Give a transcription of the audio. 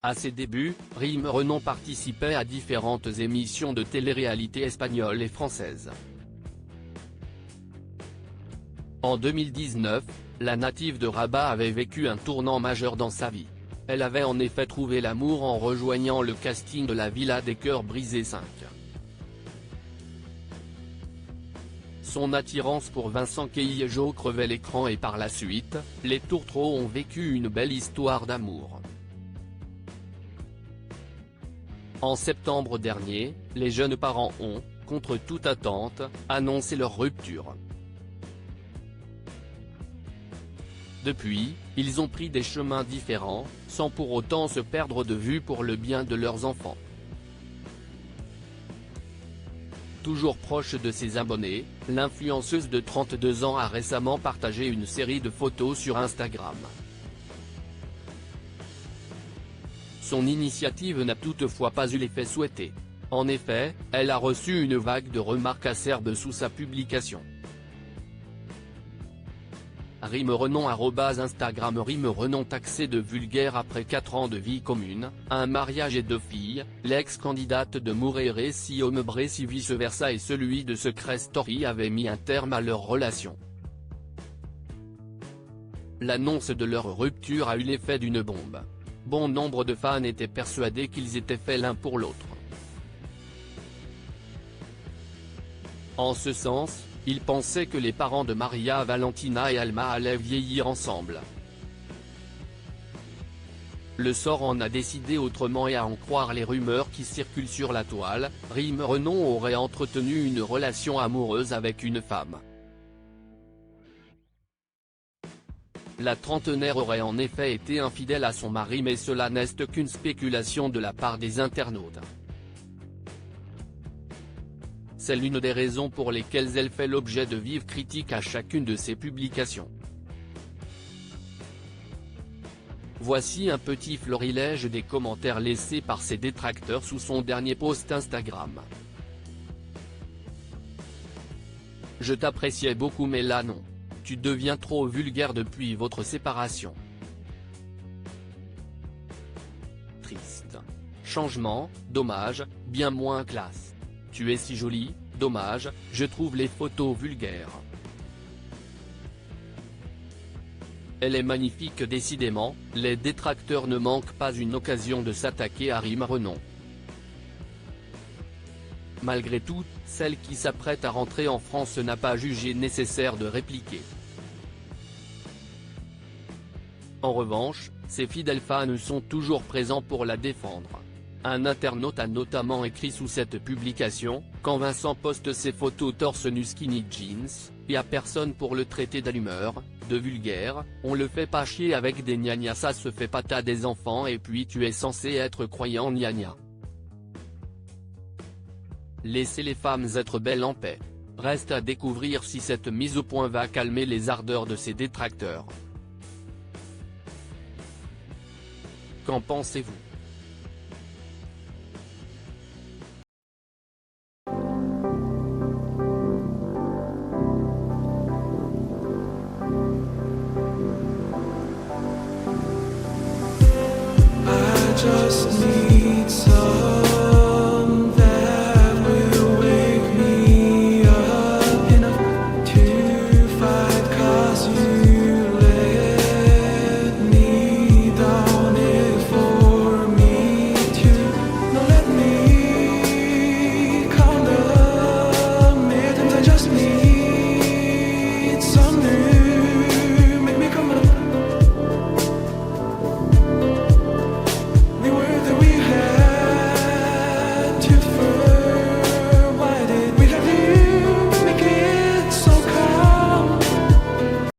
À ses débuts, Rime Renon participait à différentes émissions de télé-réalité espagnoles et françaises. En 2019, la native de Rabat avait vécu un tournant majeur dans sa vie. Elle avait en effet trouvé l'amour en rejoignant le casting de la Villa des Cœurs Brisés 5. Son attirance pour Vincent Queijo crevait l'écran et par la suite, les tourtereaux ont vécu une belle histoire d'amour. En septembre dernier, les jeunes parents ont, contre toute attente, annoncé leur rupture. Depuis, ils ont pris des chemins différents, sans pour autant se perdre de vue pour le bien de leurs enfants. Toujours proche de ses abonnés, l'influenceuse de 32 ans a récemment partagé une série de photos sur Instagram. Son initiative n'a toutefois pas eu l'effet souhaité. En effet, elle a reçu une vague de remarques acerbes sous sa publication. Rime Renon @Instagram Rime Renon taxé de vulgaire après 4 ans de vie commune, un mariage et 2 filles, l'ex-candidate de Mourere si Homebre si vice-versa et celui de Secret Story avaient mis un terme à leur relation. L'annonce de leur rupture a eu l'effet d'une bombe. Bon nombre de fans étaient persuadés qu'ils étaient faits l'un pour l'autre. En ce sens, ils pensaient que les parents de Maria Valentina et Alma allaient vieillir ensemble. Le sort en a décidé autrement et à en croire les rumeurs qui circulent sur la toile, Rime Renon aurait entretenu une relation amoureuse avec une femme. La trentenaire aurait en effet été infidèle à son mari mais cela n'est qu'une spéculation de la part des internautes. C'est l'une des raisons pour lesquelles elle fait l'objet de vives critiques à chacune de ses publications. Voici un petit florilège des commentaires laissés par ses détracteurs sous son dernier post Instagram. Je t'appréciais beaucoup mais là non. Tu deviens trop vulgaire depuis votre séparation. Triste. Changement, dommage, bien moins classe. Tu es si jolie, dommage, je trouve les photos vulgaires. Elle est magnifique décidément, les détracteurs ne manquent pas une occasion de s'attaquer à Rime Renon. Malgré tout, celle qui s'apprête à rentrer en France n'a pas jugé nécessaire de répliquer. En revanche, ses fidèles fans sont toujours présents pour la défendre. Un internaute a notamment écrit sous cette publication, quand Vincent poste ses photos torse nu skinny jeans, y a personne pour le traiter d'allumeur, de vulgaire, on le fait pas chier avec des gnagnas ça se fait pas t'as des enfants et puis tu es censé être croyant gnagna. Laissez les femmes être belles en paix. Reste à découvrir si cette mise au point va calmer les ardeurs de ses détracteurs. Qu'en pensez-vous? I just need